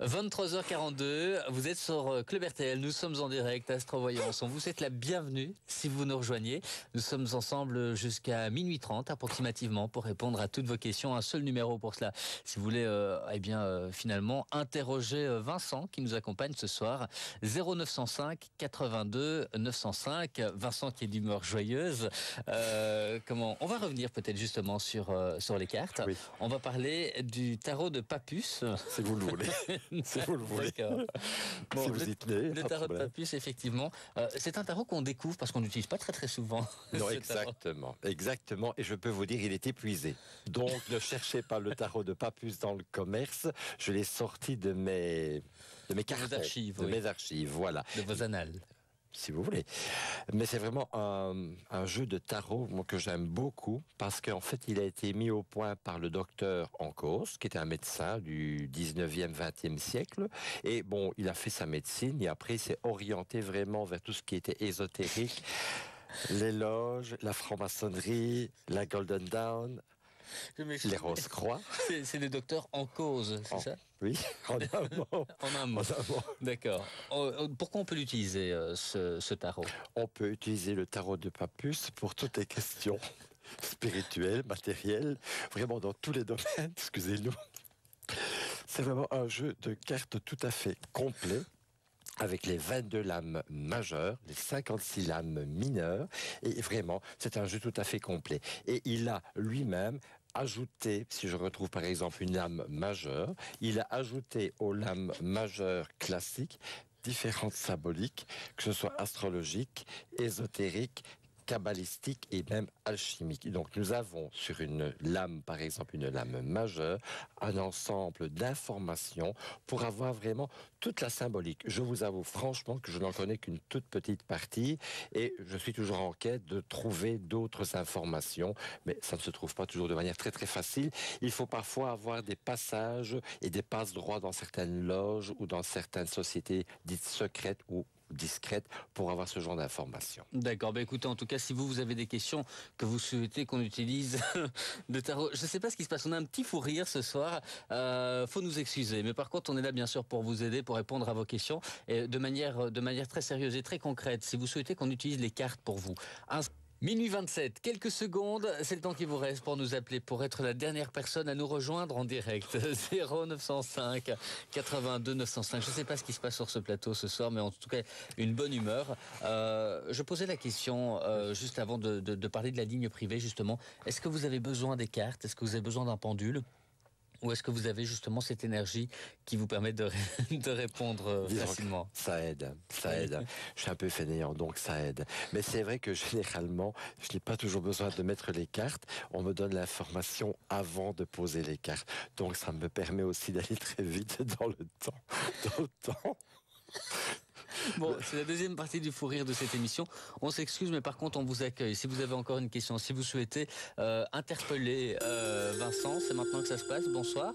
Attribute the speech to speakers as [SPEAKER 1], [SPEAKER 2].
[SPEAKER 1] 23h42, vous êtes sur Club RTL, nous sommes en direct, Astrovoyance. On vous souhaite la bienvenue si vous nous rejoignez. Nous sommes ensemble jusqu'à minuit 30 approximativement pour répondre à toutes vos questions. Un seul numéro pour cela. Si vous voulez finalement interroger Vincent qui nous accompagne ce soir, 0905 82 905. Vincent qui est d'humeur joyeuse. On va revenir peut-être justement sur les cartes.
[SPEAKER 2] Oui.
[SPEAKER 1] On va parler du tarot de Papus.
[SPEAKER 2] Si vous le voulez. Si vous le voulez.
[SPEAKER 1] Bon,
[SPEAKER 2] si vous y tenez.
[SPEAKER 1] Le tarot de Papus, effectivement, c'est un tarot qu'on découvre parce qu'on n'utilise pas très souvent.
[SPEAKER 2] Non, exactement. Et je peux vous dire, il est épuisé. Donc, ne cherchez pas le tarot de Papus dans le commerce. Je l'ai sorti de mes cartons, mes archives, voilà.
[SPEAKER 1] De vos annales.
[SPEAKER 2] Si vous voulez. Mais c'est vraiment un jeu de tarot que j'aime beaucoup parce qu'en fait, il a été mis au point par le docteur Ancos, qui était un médecin du 19e, 20e siècle. Et bon, il a fait sa médecine et après, il s'est orienté vraiment vers tout ce qui était ésotérique, les loges, la franc-maçonnerie, la Golden Dawn, les Rose-Croix.
[SPEAKER 1] C'est le docteur Ancos, c'est ça?
[SPEAKER 2] Oui, en un mot.
[SPEAKER 1] En un mot. D'accord. Pourquoi on peut l'utiliser, ce tarot?
[SPEAKER 2] On peut utiliser le tarot de Papus pour toutes les questions spirituelles, matérielles, vraiment dans tous les domaines, excusez-nous. C'est vraiment un jeu de cartes tout à fait complet, avec les 22 lames majeures, les 56 lames mineures, et vraiment, c'est un jeu tout à fait complet. Et il a lui-même ajouté, si je retrouve par exemple une lame majeure, il a ajouté aux lames majeures classiques différentes symboliques, que ce soit astrologiques, ésotériques, kabbalistique et même alchimique. Donc nous avons sur une lame, par exemple une lame majeure, un ensemble d'informations pour avoir vraiment toute la symbolique. Je vous avoue franchement que je n'en connais qu'une toute petite partie et je suis toujours en quête de trouver d'autres informations, mais ça ne se trouve pas toujours de manière très facile. Il faut parfois avoir des passages et des passe-droits dans certaines loges ou dans certaines sociétés dites secrètes ou discrète pour avoir ce genre d'informations.
[SPEAKER 1] D'accord, écoutez, en tout cas, si vous avez des questions que vous souhaitez qu'on utilise de tarot, je ne sais pas ce qui se passe, on a un petit fou rire ce soir, faut nous excuser, mais par contre on est là bien sûr pour vous aider, pour répondre à vos questions, et de manière très sérieuse et très concrète, si vous souhaitez qu'on utilise les cartes pour vous. Minuit 27, quelques secondes, c'est le temps qui vous reste pour nous appeler, pour être la dernière personne à nous rejoindre en direct. 0905 82 905. Je ne sais pas ce qui se passe sur ce plateau ce soir, mais en tout cas, une bonne humeur. Je posais la question juste avant de parler de la ligne privée, justement. Est-ce que vous avez besoin des cartes? Est-ce que vous avez besoin d'un pendule? Ou est-ce que vous avez justement cette énergie qui vous permet de répondre facilement?
[SPEAKER 2] Ça aide. Je suis un peu fainéant, donc ça aide. Mais c'est vrai que généralement, je n'ai pas toujours besoin de mettre les cartes. On me donne l'information avant de poser les cartes. Donc ça me permet aussi d'aller très vite dans le temps.
[SPEAKER 1] Bon, c'est la deuxième partie du fou rire de cette émission. On s'excuse, mais par contre, on vous accueille. Si vous avez encore une question, si vous souhaitez interpeller Vincent, c'est maintenant que ça se passe. Bonsoir.